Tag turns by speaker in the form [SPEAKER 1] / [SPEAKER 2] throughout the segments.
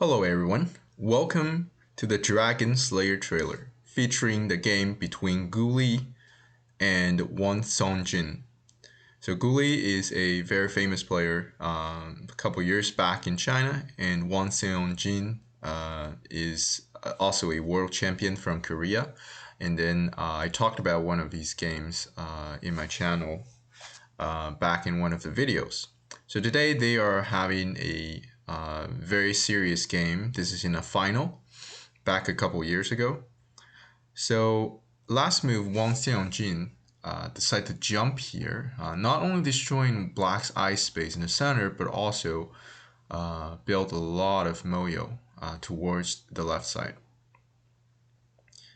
[SPEAKER 1] Hello everyone, welcome to the Dragon Slayer trailer, featuring the game between GuLi and Won Seong Jin. So GuLi is a very famous player a couple years back in China, and Won Seong Jin is also a world champion from Korea. And then I talked about one of these games in my channel back in one of the videos. So today they are having a very serious game. This is in a final back a couple years ago. So last move, Won Seong Jin decided to jump here, not only destroying Black's ice space in the center, but also built a lot of moyo towards the left side.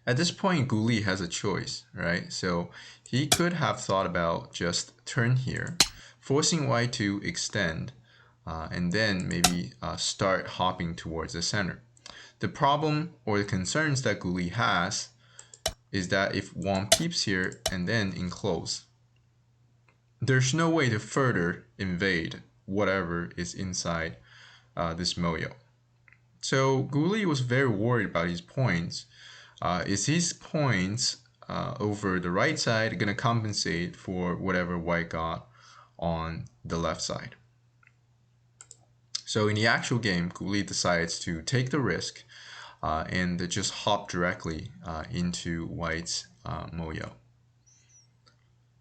[SPEAKER 1] At this point, GuLi has a choice, right? So he could have thought about just turn here, forcing white to extend, and then maybe start hopping towards the center. The problem or the concerns that GuLi has is that if Won peeps here and then enclose, there's no way to further invade whatever is inside this moyo. So GuLi was very worried about his points. Is his points over the right side going to compensate for whatever white got on the left side? So in the actual game, GuLi decides to take the risk and just hop directly into white's moyo.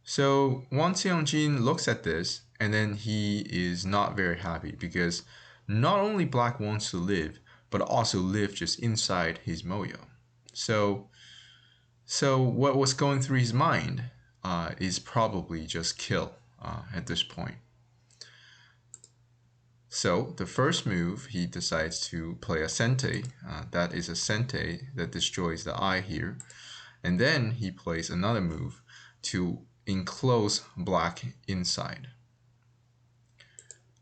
[SPEAKER 1] So Won Seong Jin looks at this and then he is not very happy because not only black wants to live, but also live just inside his moyo. So what was going through his mind is probably just kill at this point. So the first move, he decides to play a sente. That is a sente that destroys the eye here. And then he plays another move to enclose black inside.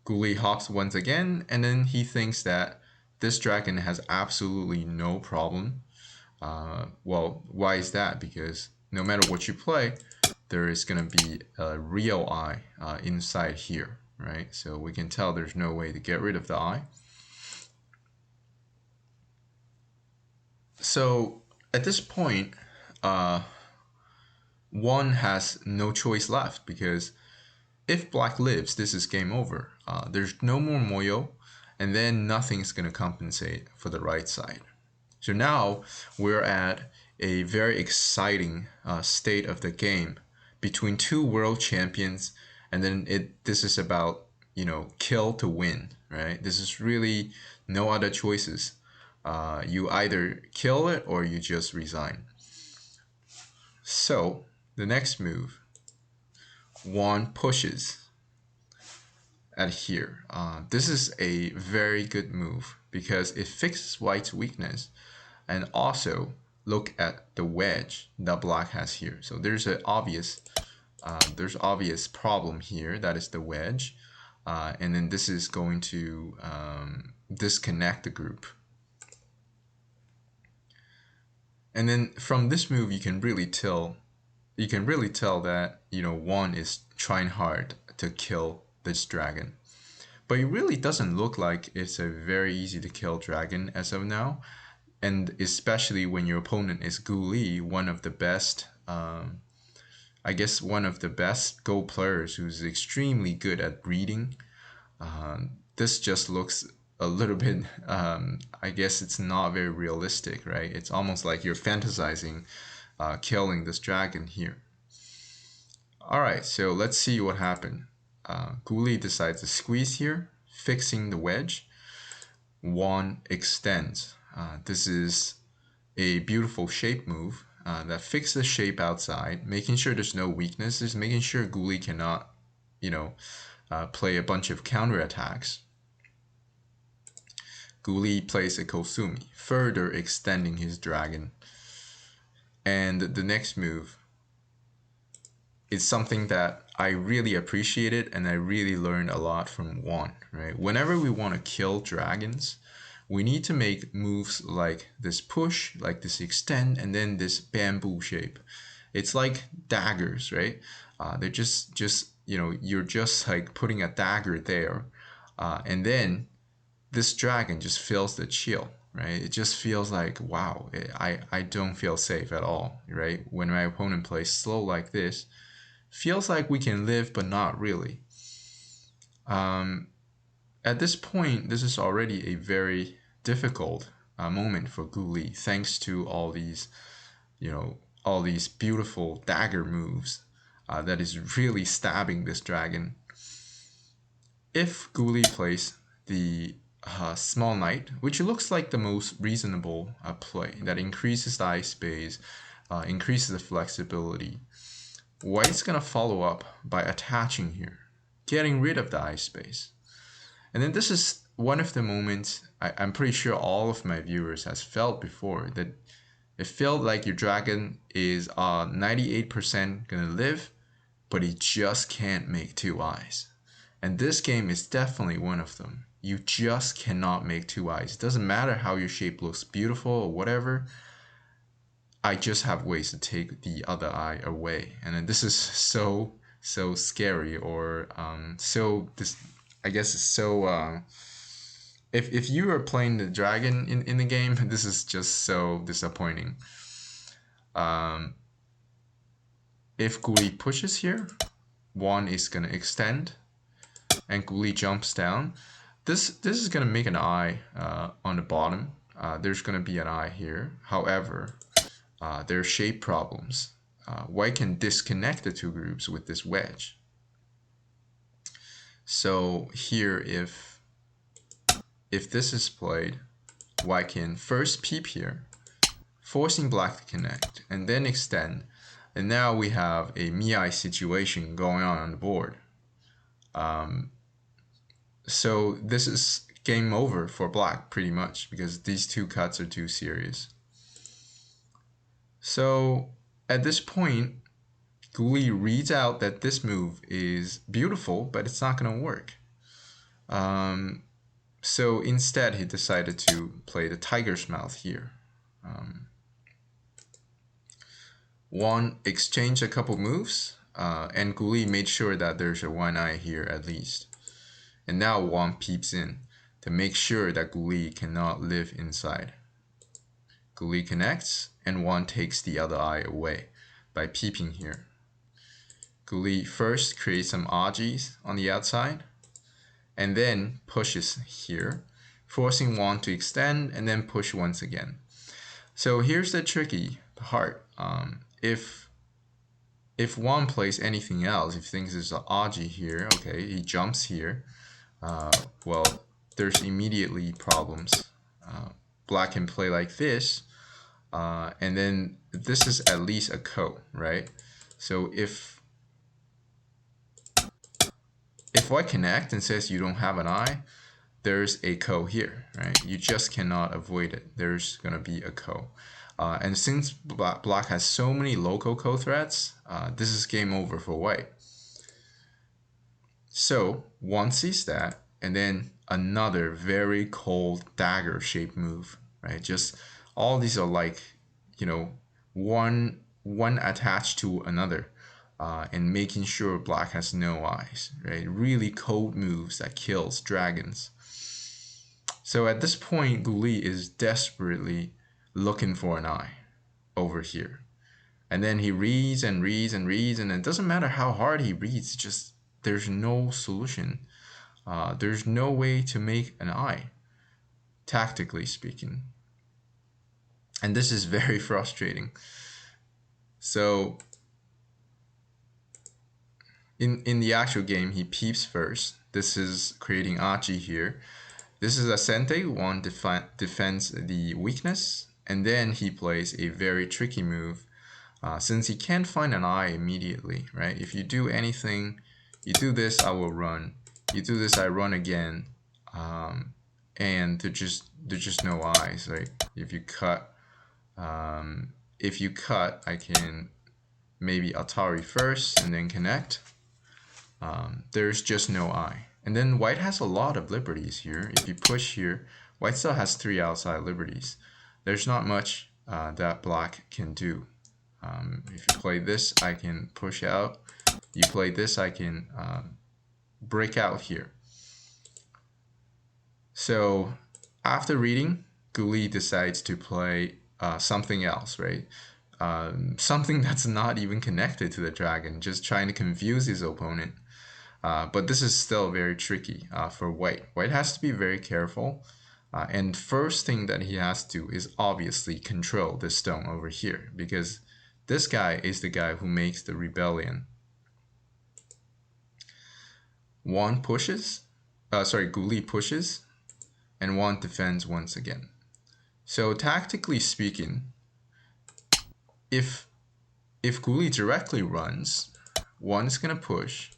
[SPEAKER 1] GuLi hops once again, and then he thinks that this dragon has absolutely no problem. Well, why is that? Because no matter what you play, there is going to be a real eye inside here, right? So we can tell there's no way to get rid of the eye. So at this point, Won has no choice left because if black lives, this is game over. There's no more moyo, and then nothing's going to compensate for the right side. So now we're at a very exciting state of the game between two world champions, and then this is about, you know, kill to win, right? This is really no other choices. You either kill it or you just resign. So the next move, Won pushes at here. This is a very good move because it fixes white's weakness. And also look at the wedge that black has here. So there's an obvious problem here. That is the wedge, and then this is going to disconnect the group. And then from this move, you can really tell that, you know, Won is trying hard to kill this dragon. But it really doesn't look like it's a very easy to kill dragon as of now. And especially when your opponent is GuLi, one of the best, I guess one of the best Go players who's extremely good at reading. This just looks a little bit, I guess it's not very realistic, right? It's almost like you're fantasizing killing this dragon here. All right, so let's see what happened. GuLi decides to squeeze here, fixing the wedge. Won extends. This is a beautiful shape move that fixes the shape outside, making sure there's no weaknesses, making sure GuLi cannot, you know, play a bunch of counterattacks. GuLi plays a Kosumi, further extending his dragon. And the next move is something that I really appreciated and I really learned a lot from Won, right? Whenever we want to kill dragons, we need to make moves like this push, like this extend, and then this bamboo shape. It's like daggers, right? They're just you know, you're just like putting a dagger there, and then this dragon just feels the chill, right? It just feels like, wow, I don't feel safe at all, right? When my opponent plays slow like this, feels like we can live, but not really. At this point, this is already a very difficult moment for GuLi, thanks to all these, all these beautiful dagger moves that is really stabbing this dragon. If GuLi plays the small knight, which looks like the most reasonable play, that increases the eye space, increases the flexibility, White's gonna follow up by attaching here, getting rid of the eye space. And then this is one of the moments I'm pretty sure all of my viewers has felt before, that it felt like your dragon is 98% gonna live, but he just can't make 2 eyes. And this game is definitely one of them. You just cannot make 2 eyes. It doesn't matter how your shape looks beautiful or whatever. I just have ways to take the other eye away. And then this is so scary, or I guess it's so if you are playing the dragon in the game, this is just so disappointing. If GuLi pushes here, Won is gonna extend, and GuLi jumps down. This is gonna make an eye on the bottom. There's gonna be an eye here. However, there are shape problems. White can disconnect the two groups with this wedge. So here, if this is played, White can first peep here, forcing Black to connect, and then extend. And now we have a Miai situation going on the board. So this is game over for Black pretty much, because these two cuts are too serious. So at this point, GuLi reads out that this move is beautiful, but it's not going to work. So instead, he decided to play the tiger's mouth here. Won exchanged a couple moves, and GuLi made sure that there's a 1 eye here at least. And now Won peeps in to make sure that GuLi cannot live inside. GuLi connects, and Won takes the other eye away by peeping here. GuLi first creates some Ajis on the outside, and then pushes here, forcing Won to extend and then push once again. So here's the tricky part. If Won plays anything else, if he thinks there's an Aji here, okay, he jumps here, well, there's immediately problems. Black can play like this, and then this is at least a ko, right? So if White connect and says you don't have an eye, there's a ko here, right? You just cannot avoid it. There's gonna be a ko. And since Black has so many local ko threats, this is game over for White. So Won sees that, and then another very cold dagger shaped move, right? Just all these are like, one attached to another, and making sure Black has no eyes, right? Really cold moves that kills dragons. So at this point, GuLi is desperately looking for an eye over here. And then he reads and reads and reads, and it doesn't matter how hard he reads, just there's no solution. There's no way to make an eye, tactically speaking. And this is very frustrating. So in the actual game, he peeps first. This is creating Achi here. This is Ascente. Won defends the weakness, and then he plays a very tricky move. Since he can't find an eye immediately, right? If you do anything, you do this, I will run. You do this, I run again. And there's just no eyes. Like if you cut, I can maybe Atari first and then connect. There's just no eye. And then White has a lot of liberties here. If you push here, White still has 3 outside liberties. There's not much that Black can do. If you play this, I can push out. You play this, I can break out here. So after reading, GuLi decides to play something else, right? Something that's not even connected to the dragon, just trying to confuse his opponent. But this is still very tricky for White. White has to be very careful. And first thing that he has to do is obviously control this stone over here, because this guy is the guy who makes the rebellion. GuLi pushes, and Won defends once again. So tactically speaking, if GuLi directly runs, Won is gonna push.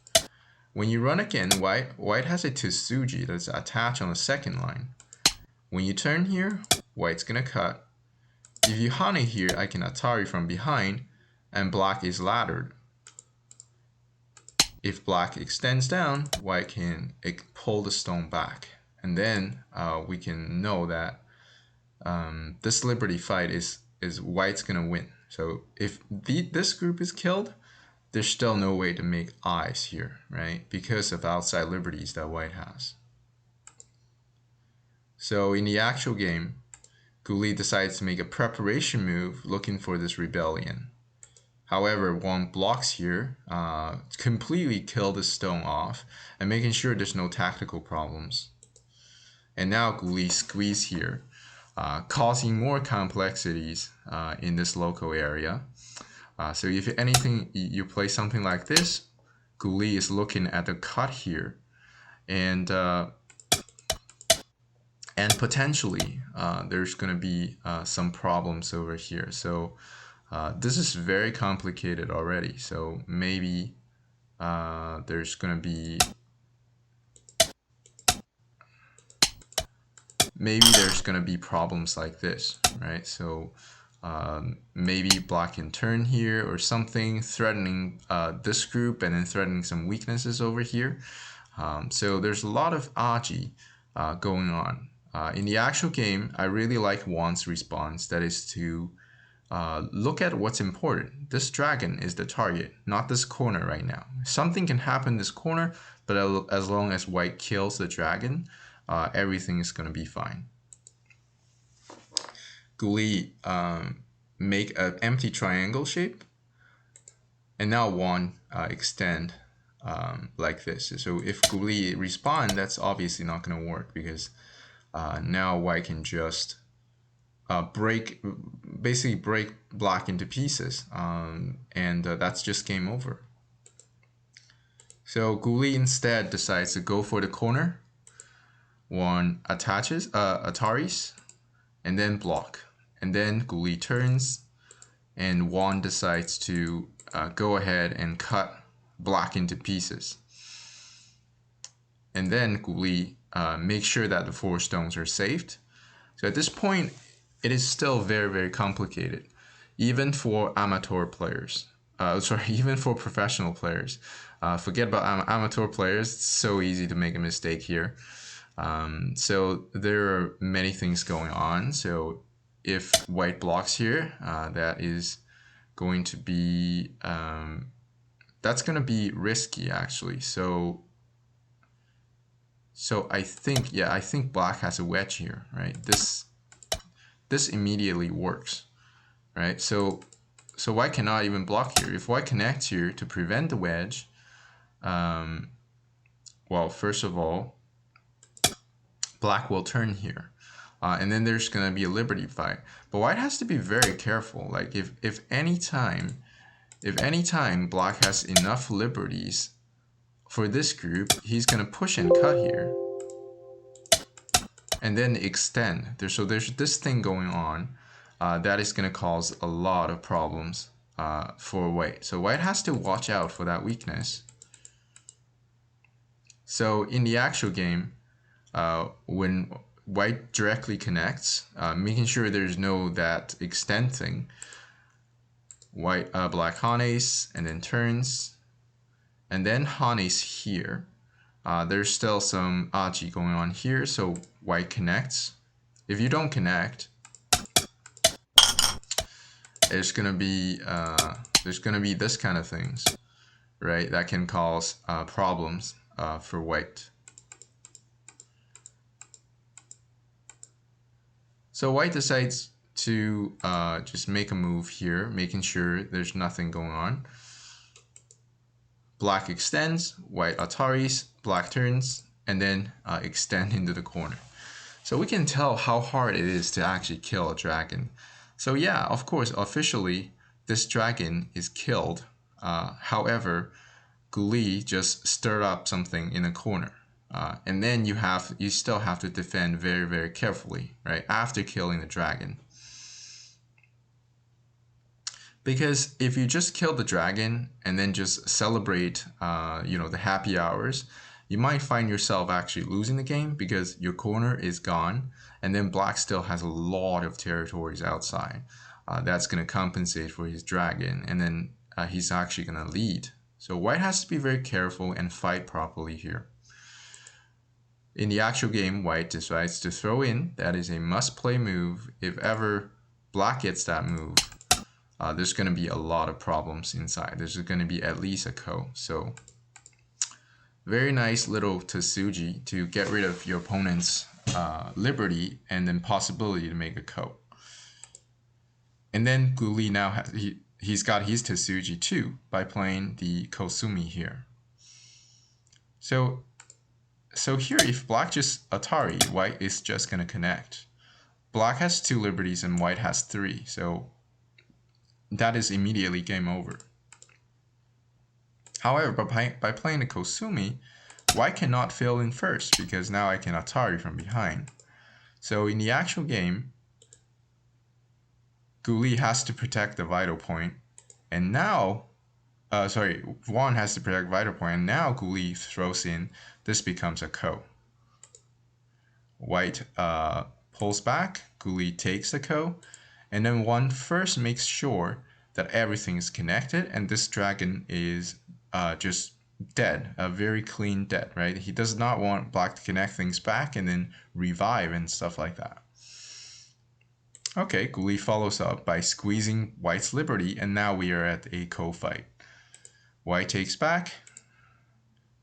[SPEAKER 1] When you run again, White has a Tsuji that's attached on the second line. When you turn here, White's gonna cut. If you Hane here, I can Atari from behind, and Black is laddered. If Black extends down, White can pull the stone back. And then we can know that this Liberty fight is White's gonna win. So if this group is killed, there's still no way to make eyes here, right? Because of outside liberties that White has. So in the actual game, GuLi decides to make a preparation move looking for this rebellion. However, Won blocks here, completely kill the stone off, and making sure there's no tactical problems. And now GuLi squeeze here, causing more complexities in this local area. So if anything, you play something like this, GuLi is looking at the cut here, and potentially there's going to be some problems over here. So this is very complicated already. So maybe there's going to be problems like this, right? So maybe Black can turn here or something, threatening this group and then threatening some weaknesses over here. So there's a lot of aji going on. In the actual game, I really like Won's response, that is to look at what's important. This dragon is the target, not this corner right now. Something can happen in this corner, but as long as White kills the dragon, everything is going to be fine. GuLi make an empty triangle shape, and now Won extend like this. So if GuLi respond, that's obviously not going to work, because now White can just basically break Black into pieces, and that's just game over. So GuLi instead decides to go for the corner. Won attaches Ataris, and then block. And then GuLi turns, and Won decides to go ahead and cut Black into pieces. And then GuLi makes sure that the 4 stones are saved. So at this point, it is still very, very complicated, even for amateur players. Even for professional players. Forget about amateur players. It's so easy to make a mistake here. So there are many things going on. So if White blocks here, that is going to be that's going to be risky, actually. So I think Black has a wedge here, right? This immediately works, right? So White cannot even block here. If White connects here to prevent the wedge, well, first of all, Black will turn here, and then there's gonna be a liberty fight. But White has to be very careful. Like if any time Black has enough liberties for this group, he's gonna push and cut here, and then extend. So there's this thing going on that is gonna cause a lot of problems for White. So White has to watch out for that weakness. So in the actual game, when White directly connects, making sure there's no that extend thing, Black Hanes and then turns, and then Hanes here. There's still some aji going on here, so White connects. If you don't connect, there's gonna be this kind of things, right? That can cause problems for White. So white decides to just make a move here, making sure there's nothing going on. Black extends, white Ataris, black turns, and then extend into the corner. So we can tell how hard it is to actually kill a dragon. So yeah, of course, officially, this dragon is killed. However, GuLi just stirred up something in the corner. And then you still have to defend very, very carefully, right? After killing the dragon. Because if you just kill the dragon and then just celebrate, the happy hours, you might find yourself actually losing the game because your corner is gone, and then black still has a lot of territories outside. That's going to compensate for his dragon, and then he's actually going to lead. So white has to be very careful and fight properly here. In the actual game, white decides to throw in. That is a must-play move. If ever black gets that move, there's going to be a lot of problems inside. There's going to be at least a ko. So very nice little Tsuji to get rid of your opponent's liberty and then possibility to make a ko. And then GuLi now he's got his Tsuji too by playing the Kosumi here. So here, if black just Atari, white is just going to connect. Black has 2 liberties and white has 3. So that is immediately game over. However, by playing the Kosumi, white cannot fill in first because now I can Atari from behind. So in the actual game, GuLi has to protect the vital point, and now, Won has to protect vital point, and now GuLi throws in. This becomes a ko. White pulls back, GuLi takes the ko, and then Won first makes sure that everything is connected, and this dragon is just dead, a very clean dead, right? He does not want black to connect things back and then revive and stuff like that. Okay, GuLi follows up by squeezing white's liberty, and now we are at a ko fight. White takes back.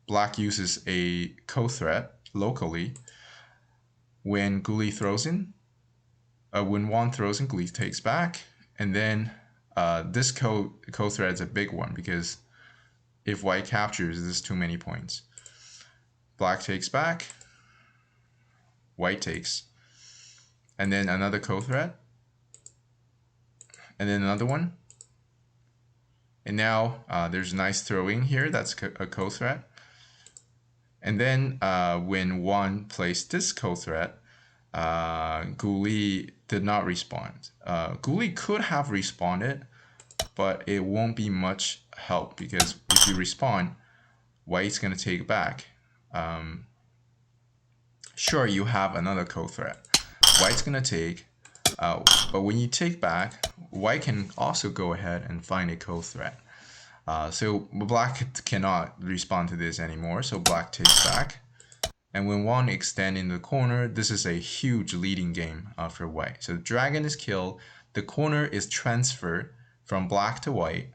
[SPEAKER 1] Black uses a ko threat locally. When GuLi throws in, when Won throws in, GuLi takes back, and then this ko threat is a big one because if white captures, this is too many points. Black takes back, white takes, and then another ko threat, and then another one. And now there's a nice throwing here. That's a ko threat. And then when Won placed this ko threat, GuLi did not respond. GuLi could have responded, but it won't be much help because if you respond, white's going to take back. Sure, you have another ko threat. White's going to take, but when you take back, white can also go ahead and find a ko threat. So black cannot respond to this anymore, so black takes back. And when Won extend in the corner, this is a huge leading game for white. So the dragon is killed, the corner is transferred from black to white,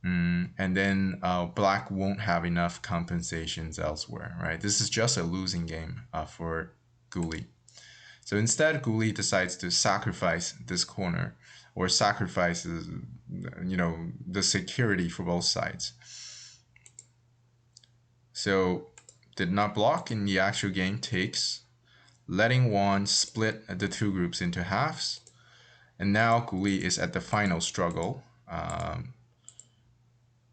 [SPEAKER 1] and then black won't have enough compensations elsewhere, right? This is just a losing game for GuLi. So instead, GuLi decides to sacrifice this corner, or sacrifices, the security for both sides. So did not block in the actual game, takes, letting Won split the 2 groups into halves. And now GuLi is at the final struggle.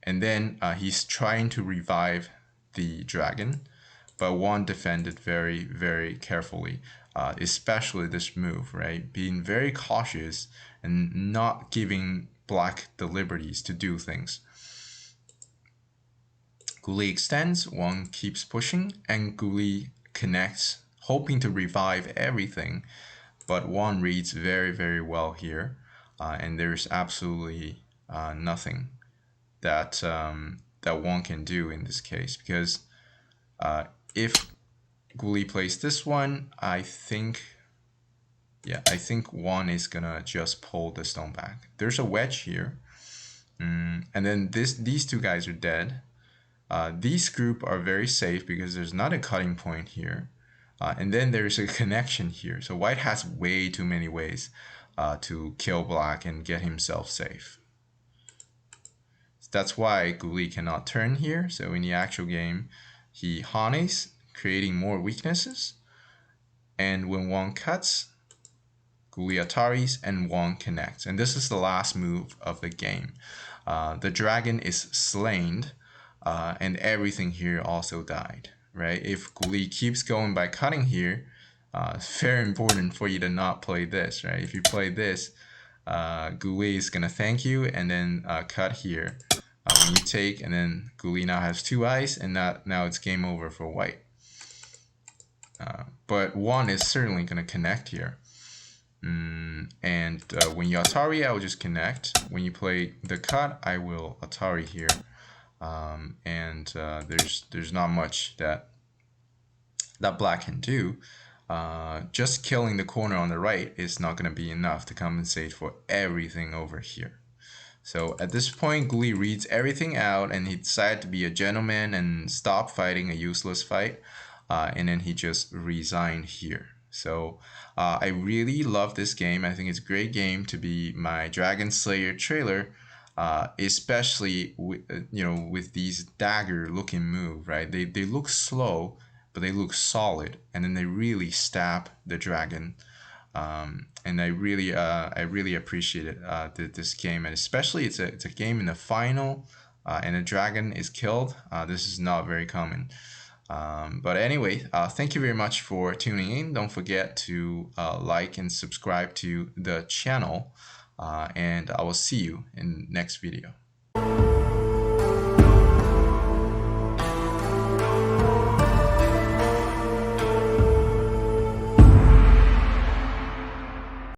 [SPEAKER 1] And then he's trying to revive the dragon, but Won defended very, very carefully, especially this move, right? Being very cautious and not giving black the liberties to do things. GuLi extends, Won keeps pushing, and GuLi connects, hoping to revive everything, but Won reads very, very well here, and there's absolutely nothing that Won can do in this case, because if GuLi plays this one, I think Won is gonna just pull the stone back. There's a wedge here, and then these 2 guys are dead. These group are very safe because there's not a cutting point here. And then there's a connection here. So white has way too many ways to kill black and get himself safe. That's why GuLi cannot turn here. So in the actual game, he hanes, creating more weaknesses. And when Won cuts, GuLi Ataris, and Won connects. And this is the last move of the game. The dragon is slain, and everything here also died, right? If GuLi keeps going by cutting here, it's very important for you to not play this, right? If you play this, GuLi is gonna thank you and then cut here. When you take, and then GuLi now has 2 eyes, and now it's game over for white. But Won is certainly gonna connect here. And when you Atari, I will just connect. When you play the cut, I will Atari here. There's not much that black can do. Just killing the corner on the right is not going to be enough to compensate for everything over here. So at this point, GuLi reads everything out, and he decided to be a gentleman and stop fighting a useless fight. And then he just resigned here. So I really love this game. I think it's a great game to be my Dragon Slayer trailer, especially with these dagger looking move, right? They look slow, but they look solid, and then they really stab the dragon. And I really appreciated this game, and especially it's a game in the final, and a dragon is killed. This is not very common. But anyway, thank you very much for tuning in. Don't forget to like and subscribe to the channel, and I will see you in the next video.